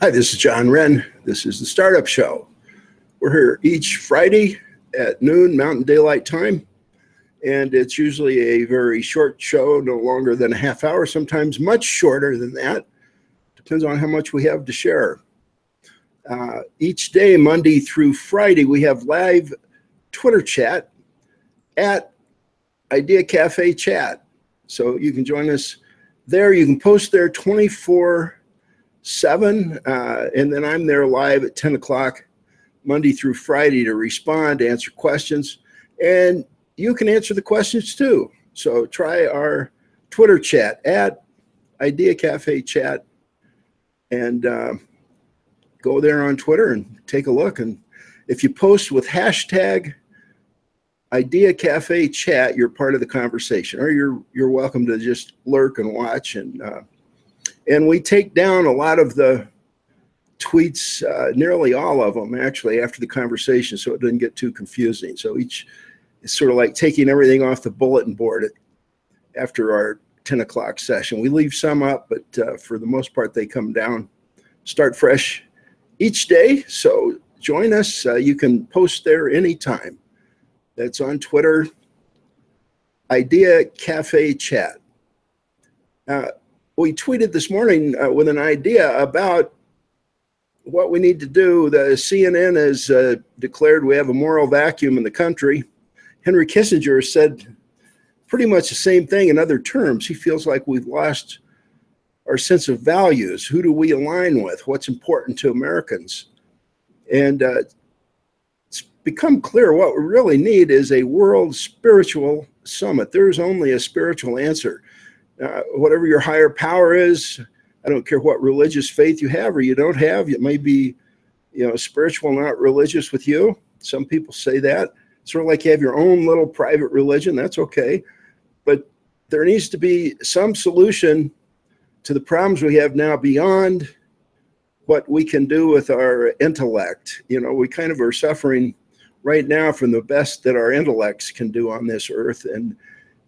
Hi, this is John Wren. This is the Startup Show. We're here each Friday at noon Mountain Daylight Time, and it's usually a very short show, no longer than a half hour, sometimes much shorter than that. Depends on how much we have to share. Each day, Monday through Friday, we have live Twitter chat at Idea Cafe Chat. So you can join us there. You can post there 24/7, and then I'm there live at 10 o'clock Monday through Friday to respond, to answer questions, and you can answer the questions too. So try our Twitter chat at Idea Cafe Chat, and go there on Twitter and take a look. And if you post with hashtag Idea Cafe Chat, you're part of the conversation, or you're welcome to just lurk and watch. And we take down a lot of the tweets, nearly all of them actually, after the conversation, so it doesn't get too confusing. So each is sort of like taking everything off the bulletin board after our 10 o'clock session. We leave some up, but for the most part, they come down, start fresh each day. So join us. You can post there anytime. That's on Twitter, Idea Cafe Chat. We tweeted this morning with an idea about what we need to do. The CNN has declared we have a moral vacuum in the country. Henry Kissinger said pretty much the same thing in other terms. He feels like we've lost our sense of values. Who do we align with? What's important to Americans? And it's become clear what we really need is a world spiritual summit. There's only a spiritual answer. Whatever your higher power is, I don't care what religious faith you have or you don't have. It may be, spiritual, not religious with you. Some people say that. Sort of like you have your own little private religion. That's okay. But there needs to be some solution to the problems we have now beyond what we can do with our intellect. We kind of are suffering right now from the best that our intellects can do on this earth. And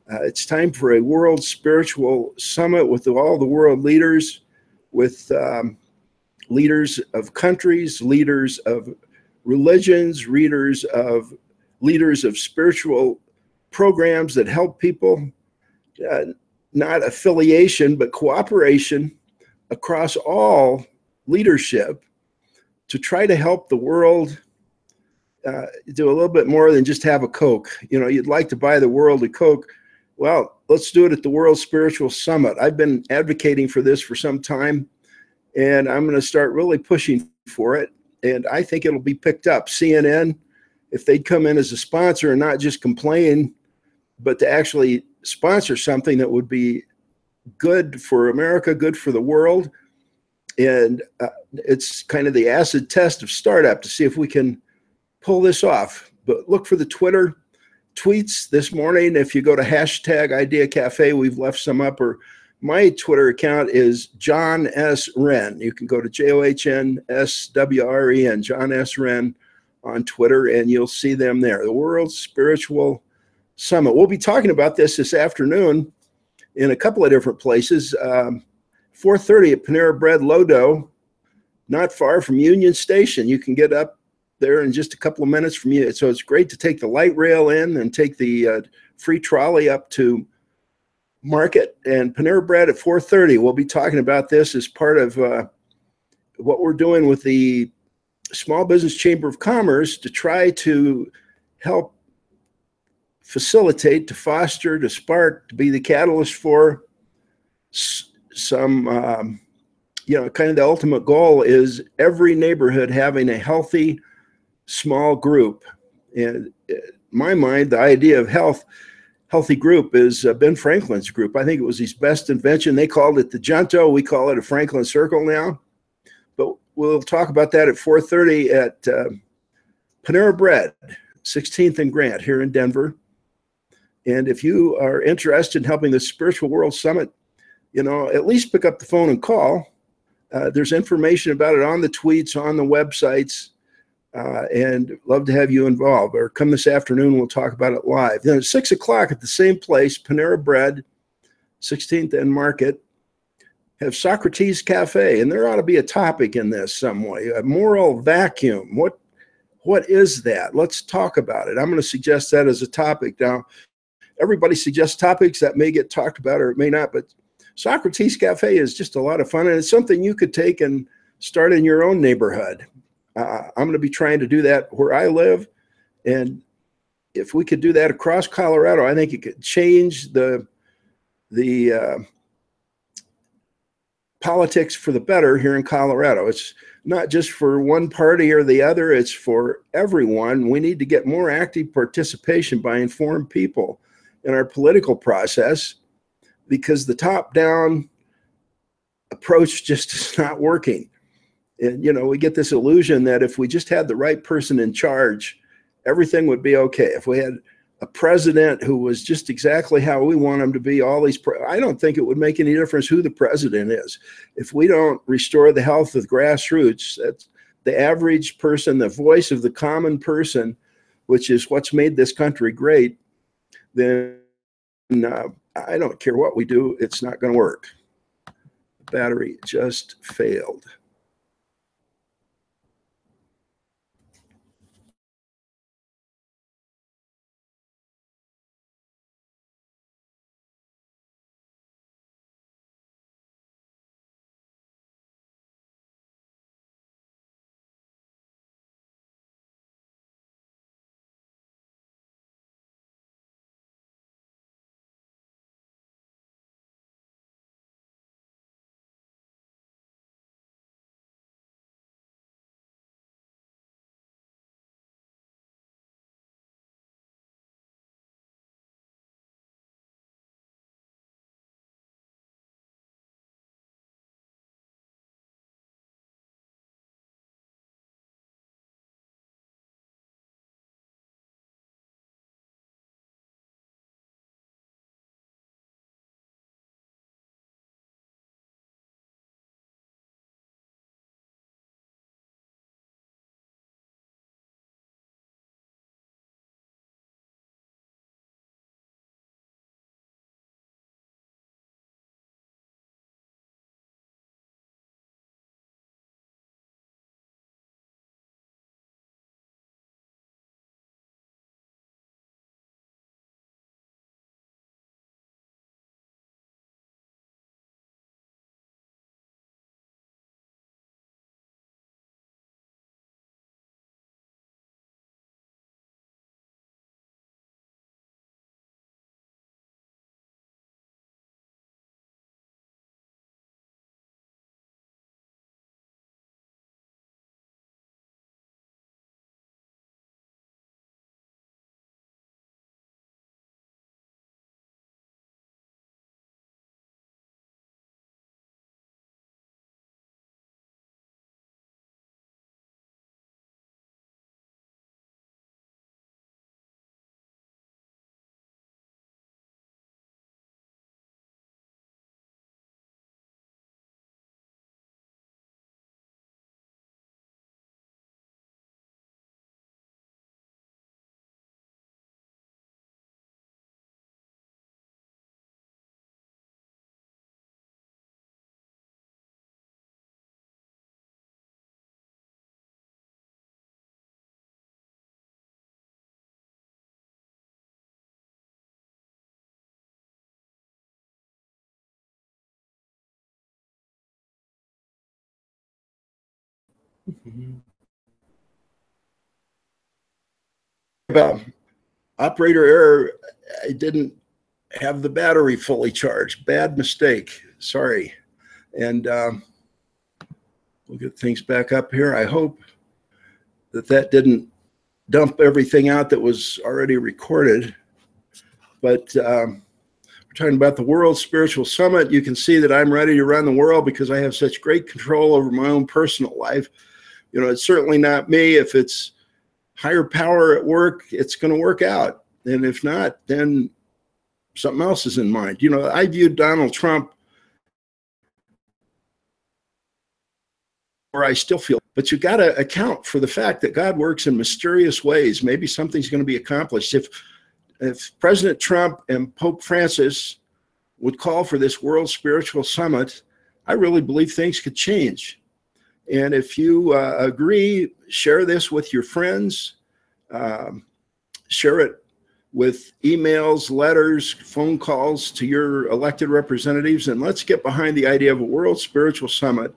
it's time for a world spiritual summit with all the world leaders, with leaders of countries, leaders of religions, leaders of spiritual programs that help people, not affiliation, but cooperation across all leadership to try to help the world do a little bit more than just have a Coke. You'd like to buy the world a Coke. Well, let's do it at the World Spiritual Summit. I've been advocating for this for some time, and I'm going to start really pushing for it. And I think it'll be picked up. CNN, if they'd come in as a sponsor and not just complain, but to actually sponsor something that would be good for America, good for the world. And it's kind of the acid test of startup to see if we can pull this off. But look for the Twitter tweets this morning. If you go to hashtag Idea Cafe, we've left some up, or my Twitter account is John S. Wren. You can go to JOHNSWREN, John S. Wren on Twitter, and you'll see them there. The World Spiritual Summit. We'll be talking about this afternoon in a couple of different places. 4:30 at Panera Bread Lodo, not far from Union Station. You can get up there in just a couple of minutes from you. So it's great to take the light rail in and take the free trolley up to Market and Panera Bread at 4:30. We'll be talking about this as part of what we're doing with the Small Business Chamber of Commerce to try to help facilitate, to foster, to spark, to be the catalyst for some, kind of the ultimate goal is every neighborhood having a healthy small group. And in my mind, the idea of healthy group is Ben Franklin's group. I think it was his best invention. They called it the Junto. We call it a Franklin Circle now. But we'll talk about that at 4:30 at Panera Bread, 16th and Grant here in Denver. And if you are interested in helping the Spiritual World Summit, at least pick up the phone and call. There's information about it on the tweets, on the websites, and love to have you involved. Or come this afternoon, we'll talk about it live. Then at 6 o'clock at the same place, Panera Bread, 16th and Market, have Socrates Cafe, and there ought to be a topic in this some way. A moral vacuum. What is that? Let's talk about it. I'm going to suggest that as a topic. Now, everybody suggests topics that may get talked about or it may not, but Socrates Cafe is just a lot of fun, and it's something you could take and start in your own neighborhood. I'm going to be trying to do that where I live, and if we could do that across Colorado, I think it could change the politics for the better here in Colorado. It's not just for one party or the other, it's for everyone. We need to get more active participation by informed people in our political process, because the top-down approach just is not working. And, you know, we get this illusion that if we just had the right person in charge, everything would be okay. If we had a president who was just exactly how we want him to be, I don't think it would make any difference who the president is. If we don't restore the health of grassroots, that's the average person, the voice of the common person, which is what's made this country great, then I don't care what we do, it's not going to work. The battery just failed. About operator error, I didn't have the battery fully charged. Bad mistake. Sorry. And we'll get things back up here. I hope that didn't dump everything out that was already recorded. But we're talking about the World Spiritual Summit. You can see that I'm ready to run the world because I have such great control over my own personal life. You know, it's certainly not me. If it's higher power at work, it's going to work out. And if not, then something else is in mind. You know, I viewed Donald Trump, or I still feel, but you got to account for the fact that God works in mysterious ways. Maybe something's going to be accomplished. If President Trump and Pope Francis would call for this World Spiritual Summit, I really believe things could change. And if you agree, share this with your friends, share it with emails, letters, phone calls to your elected representatives, and let's get behind the idea of a World Spiritual Summit.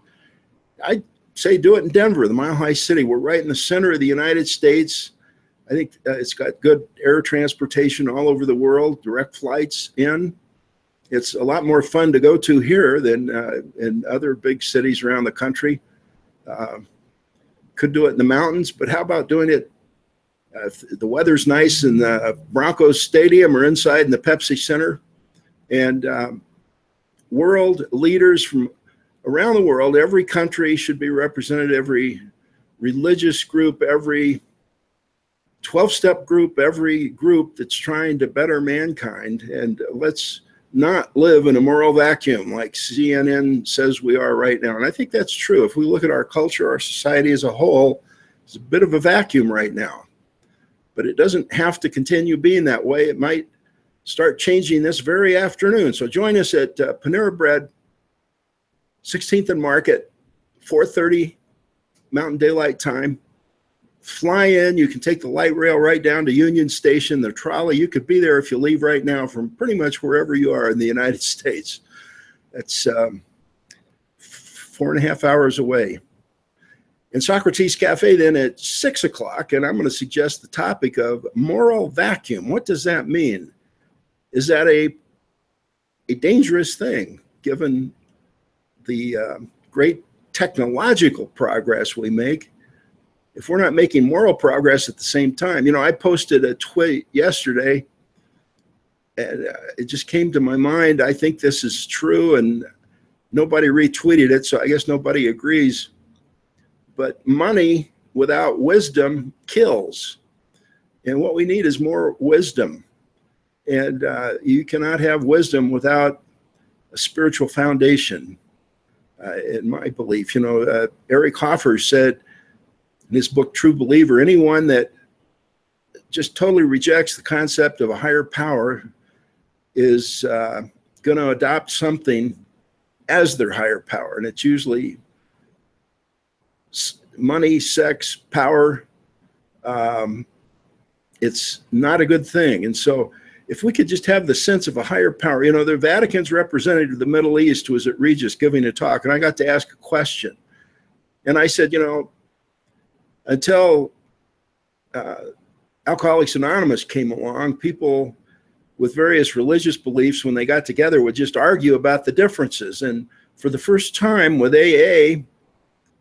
I'd say do it in Denver, the Mile High City. We're right in the center of the United States. I think it's got good air transportation all over the world, direct flights in. It's a lot more fun to go to here than in other big cities around the country. Could do it in the mountains, but how about doing it if the weather's nice in the Broncos Stadium or inside in the Pepsi Center? And world leaders from around the world, every country should be represented, every religious group, every 12-step group, every group that's trying to better mankind. And let's not live in a moral vacuum like CNN says we are right now. And I think that's true. If we look at our culture, our society as a whole, it's a bit of a vacuum right now. But it doesn't have to continue being that way. It might start changing this very afternoon. So join us at Panera Bread, 16th and Market, 4:30 Mountain Daylight Time. Fly in. You can take the light rail right down to Union Station, the trolley. You could be there if you leave right now from pretty much wherever you are in the United States. That's 4.5 hours away. In Socrates Cafe then at 6 o'clock, and I'm going to suggest the topic of moral vacuum. What does that mean? Is that a dangerous thing given the great technological progress we make? If we're not making moral progress at the same time, you know, I posted a tweet yesterday and it just came to my mind. I think this is true and nobody retweeted it, so I guess nobody agrees. But money without wisdom kills. And what we need is more wisdom. And you cannot have wisdom without a spiritual foundation, in my belief. You know, Eric Hoffer said in his book, True Believer, anyone that just totally rejects the concept of a higher power is going to adopt something as their higher power. And it's usually money, sex, power. It's not a good thing. And so if we could just have the sense of a higher power, you know, the Vatican's representative of the Middle East was at Regis giving a talk, and I got to ask a question. And I said, you know, until Alcoholics Anonymous came along, people with various religious beliefs, when they got together, would just argue about the differences. And for the first time with AA,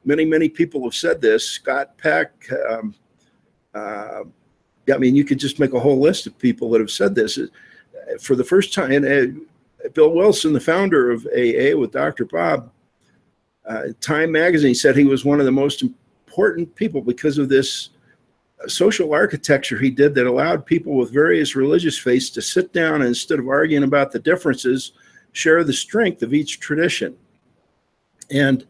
many people have said this. Scott Peck, I mean, you could just make a whole list of people that have said this. For the first time, and Bill Wilson, the founder of AA with Dr. Bob, Time magazine said he was one of the most important people because of this social architecture he did that allowed people with various religious faiths to sit down and, instead of arguing about the differences, share the strength of each tradition. And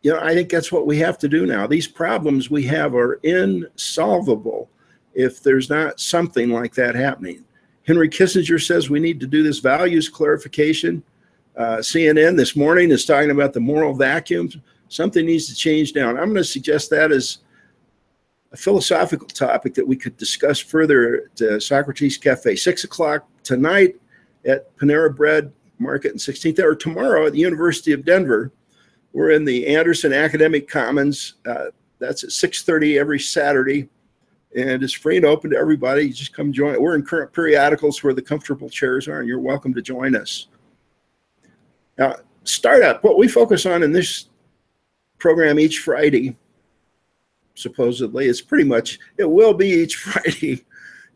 you know, I think that's what we have to do now. These problems we have are insolvable if there's not something like that happening. Henry Kissinger says we need to do this values clarification. CNN this morning is talking about the moral vacuum. Something needs to change down. I'm going to suggest that as a philosophical topic that we could discuss further at Socrates Cafe, 6 o'clock tonight at Panera Bread Market and 16th, or tomorrow at the University of Denver. We're in the Anderson Academic Commons. That's at 6:30 every Saturday, and it's free and open to everybody. You just come join. We're in current periodicals where the comfortable chairs are, and you're welcome to join us. Now, startup, what we focus on in this program each Friday, supposedly, it's pretty much, it will be each Friday,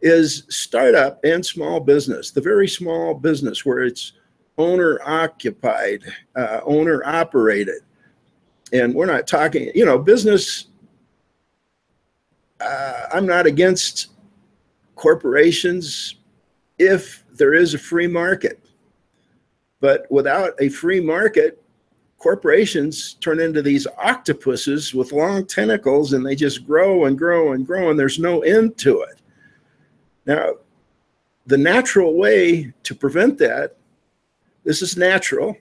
is startup and small business, the very small business where it's owner-occupied, owner-operated. And we're not talking, you know, business, I'm not against corporations if there is a free market. But without a free market, corporations turn into these octopuses with long tentacles, and they just grow and grow and grow, and there's no end to it. Now, the natural way to prevent that, this is natural,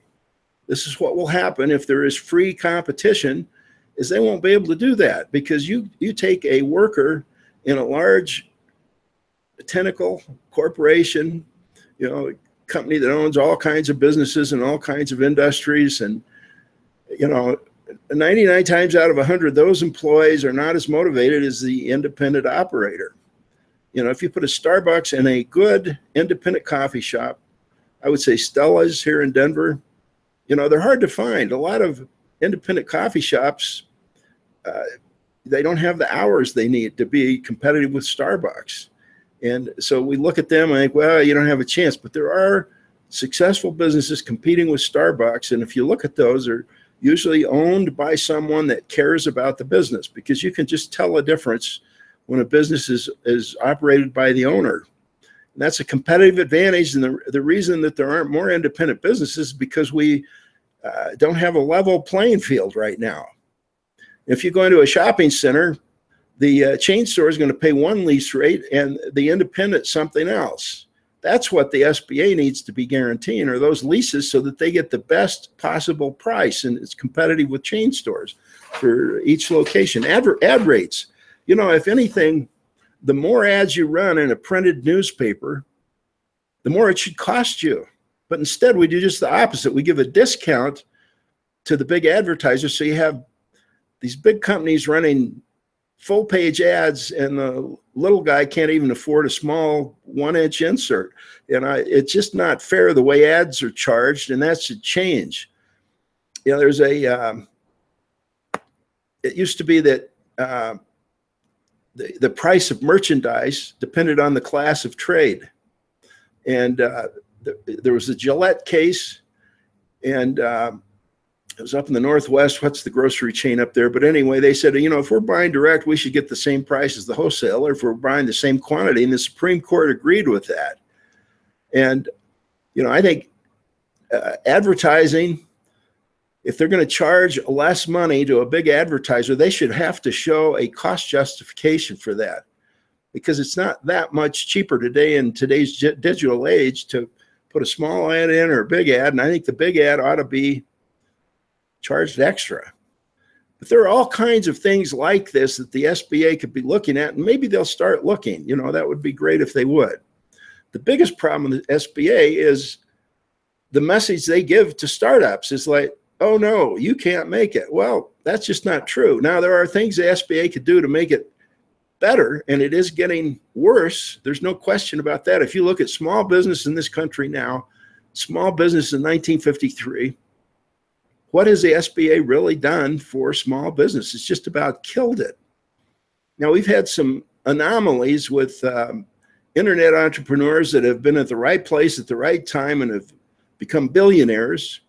this is what will happen if there is free competition, is they won't be able to do that, because you take a worker in a large tentacle corporation, company that owns all kinds of businesses and all kinds of industries, and 99 times out of 100, those employees are not as motivated as the independent operator. If you put a Starbucks in a good independent coffee shop, I would say Stella's here in Denver, they're hard to find. A lot of independent coffee shops, they don't have the hours they need to be competitive with Starbucks. And so we look at them and think, well, you don't have a chance. But there are successful businesses competing with Starbucks. And if you look at those, they're usually owned by someone that cares about the business, because you can just tell a difference when a business is operated by the owner. And that's a competitive advantage. And the reason that there aren't more independent businesses is because we don't have a level playing field right now. If you go into a shopping center, the chain store is going to pay one lease rate and the independent something else. That's what the SBA needs to be guaranteeing, are those leases, so that they get the best possible price and it's competitive with chain stores for each location. Ad rates. If anything, the more ads you run in a printed newspaper, the more it should cost you. But instead, we do just the opposite. We give a discount to the big advertisers. So you have these big companies running full page ads, and the little guy can't even afford a small 1-inch insert. It's just not fair the way ads are charged, and that should change. There's it used to be that the price of merchandise depended on the class of trade. And there was a Gillette case, and it was up in the Northwest. What's the grocery chain up there? But anyway, they said, if we're buying direct, we should get the same price as the wholesaler if we're buying the same quantity. And the Supreme Court agreed with that. And, I think advertising, if they're going to charge less money to a big advertiser, they should have to show a cost justification for that, because it's not that much cheaper today in today's digital age to put a small ad in or a big ad. And I think the big ad ought to be charged extra. But there are all kinds of things like this that the SBA could be looking at, and maybe they'll start looking. That would be great if they would. The biggest problem with the SBA is the message they give to startups is like, oh no, you can't make it. Well, that's just not true. Now, there are things the SBA could do to make it better, and it is getting worse. There's no question about that. If you look at small business in this country now, small business in 1953, what has the SBA really done for small business? It's just about killed it. Now, we've had some anomalies with internet entrepreneurs that have been at the right place at the right time and have become billionaires.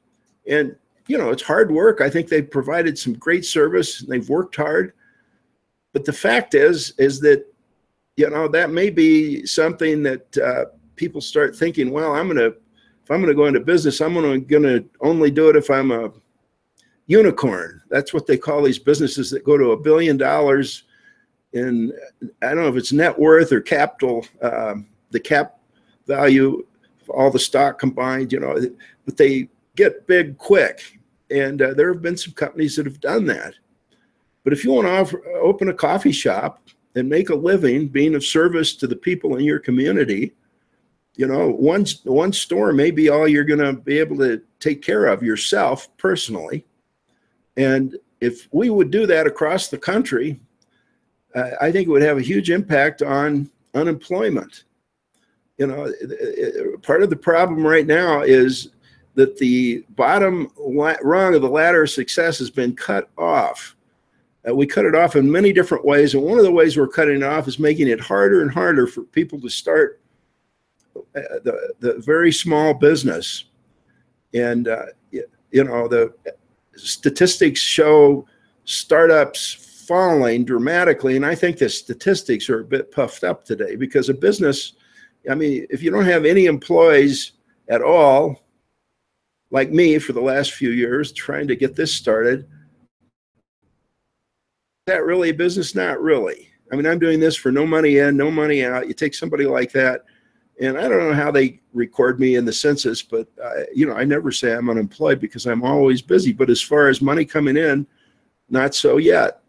And, it's hard work. I think they've provided some great service and they've worked hard. But the fact is that, that may be something that people start thinking, well, if I'm going to go into business, I'm going to only do it if I'm a unicorn. That's what they call these businesses that go to $1 billion in, I don't know if it's net worth or capital, the cap value of all the stock combined, but they get big quick. And there have been some companies that have done that. But if you want to open a coffee shop and make a living being of service to the people in your community, one store may be all you're going to be able to take care of yourself personally. And if we would do that across the country, I think it would have a huge impact on unemployment. Part of the problem right now is that the bottom rung of the ladder of success has been cut off. We cut it off in many different ways. And one of the ways we're cutting it off is making it harder and harder for people to start the very small business. And, the statistics show startups falling dramatically. And I think the statistics are a bit puffed up today, because a business, if you don't have any employees at all, like me for the last few years trying to get this started, is that really a business? Not really. I'm doing this for no money in, no money out. You take somebody like that, And I don't know how they record me in the census, but I never say I'm unemployed because I'm always busy. But as far as money coming in, not so yet.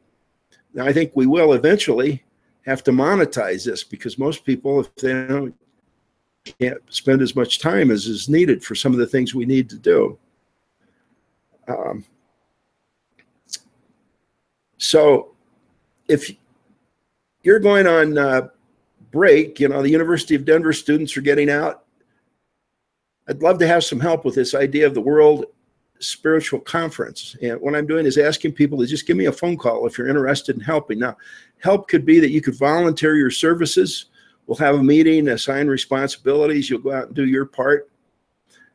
Now, I think we will eventually have to monetize this, because most people, if they can't spend as much time as is needed for some of the things we need to do. So if you're going on break, the University of Denver students are getting out. I'd love to have some help with this idea of the World Spiritual Conference. And what I'm doing is asking people to just give me a phone call if you're interested in helping. Now, help could be that you could volunteer your services. We'll have a meeting, assign responsibilities. You'll go out and do your part.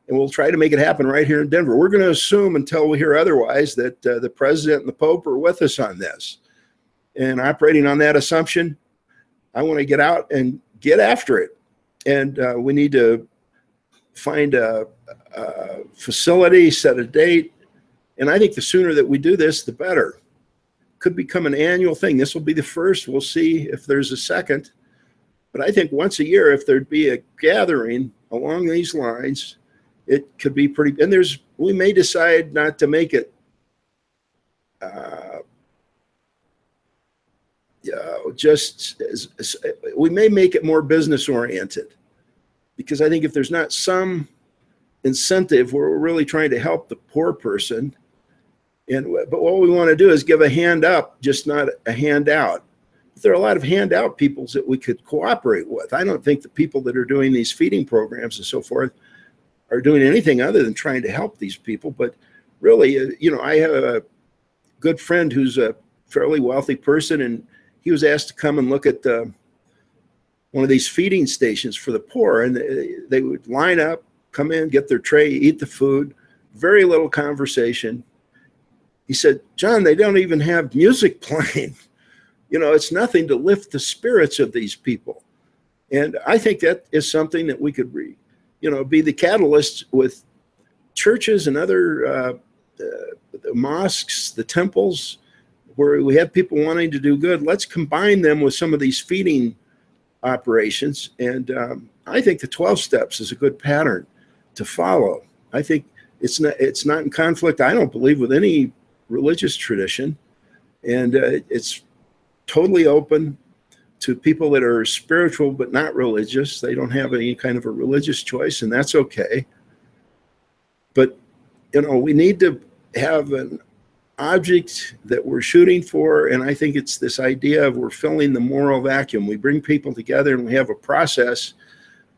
And we'll try to make it happen right here in Denver. We're going to assume, until we hear otherwise, that the president and the Pope are with us on this. And operating on that assumption, I want to get out and get after it. And we need to find a facility, set a date. And I think the sooner that we do this, the better. Could become an annual thing. This will be the first. We'll see if there's a second. But I think once a year, if there'd be a gathering along these lines, it could be pretty. And we may decide not to make it we may make it more business oriented, because I think if there's not some incentive where we're really trying to help the poor person, but what we want to do is give a hand up, just not a handout. There are a lot of handout peoples that we could cooperate with. I don't think the people that are doing these feeding programs and so forth are doing anything other than trying to help these people. But really, I have a good friend who's a fairly wealthy person, and he was asked to come and look at one of these feeding stations for the poor. And they would line up, come in, get their tray, eat the food, very little conversation. He said, "John, they don't even have music playing. It's nothing to lift the spirits of these people." And I think that is something that we could be the catalyst with churches and other the mosques, the temples, where we have people wanting to do good. Let's combine them with some of these feeding operations. And I think the 12 steps is a good pattern to follow. I think it's not in conflict, I don't believe, with any religious tradition. And it's totally open to people that are spiritual but not religious. They don't have any kind of a religious choice, and that's okay. But, we need to have an object that we're shooting for, and I think it's this idea of we're filling the moral vacuum. We bring people together and we have a process.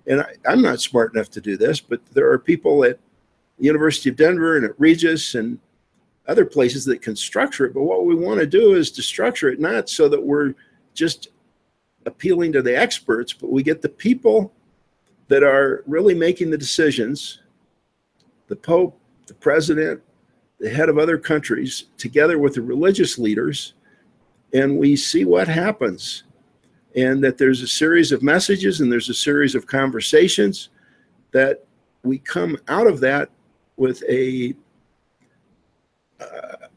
And I'm not smart enough to do this, but there are people at the University of Denver and at Regis and other places that can structure it. But what we want to do is to structure it not so that we're just appealing to the experts, but we get the people that are really making the decisions, the Pope, the president, the head of other countries, together with the religious leaders, and we see what happens. And that there's a series of messages and there's a series of conversations that we come out of that with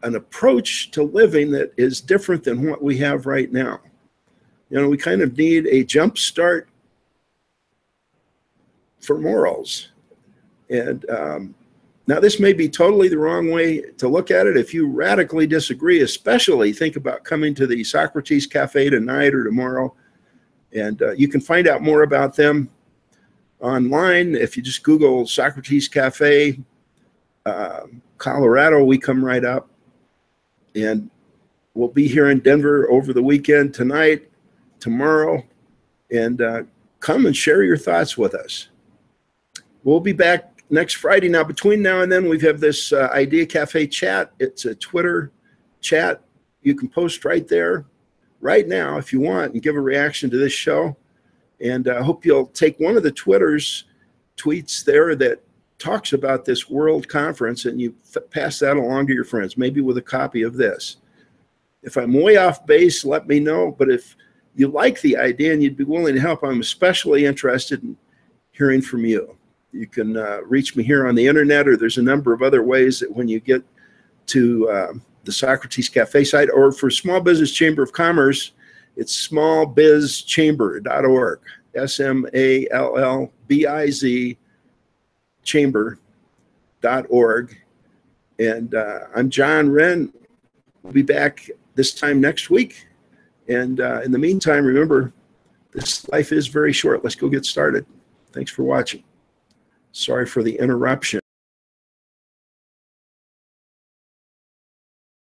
an approach to living that is different than what we have right now. We kind of need a jump start for morals. And now this may be totally the wrong way to look at it. If you radically disagree, especially think about coming to the Socrates Cafe tonight or tomorrow. And you can find out more about them online. If you just Google Socrates Cafe, Colorado, we come right up. And we'll be here in Denver over the weekend, tonight, tomorrow. And come and share your thoughts with us. We'll be back next Friday. Now, between now and then, we have this Idea Cafe chat. It's a Twitter chat. You can post right there, right now, if you want, and give a reaction to this show. And I hope you'll take one of the Twitter's tweets there that talks about this world conference, and you pass that along to your friends, maybe with a copy of this. If I'm way off base, let me know. But if you like the idea and you'd be willing to help, I'm especially interested in hearing from you. You can reach me here on the internet, or there's a number of other ways that when you get to the Socrates Cafe site, or for Small Business Chamber of Commerce, it's smallbizchamber.org. SMALLBIZ chamber.org. And I'm John Wren. We'll be back this time next week. And in the meantime, remember, this life is very short. Let's go get started. Thanks for watching. Sorry for the interruption.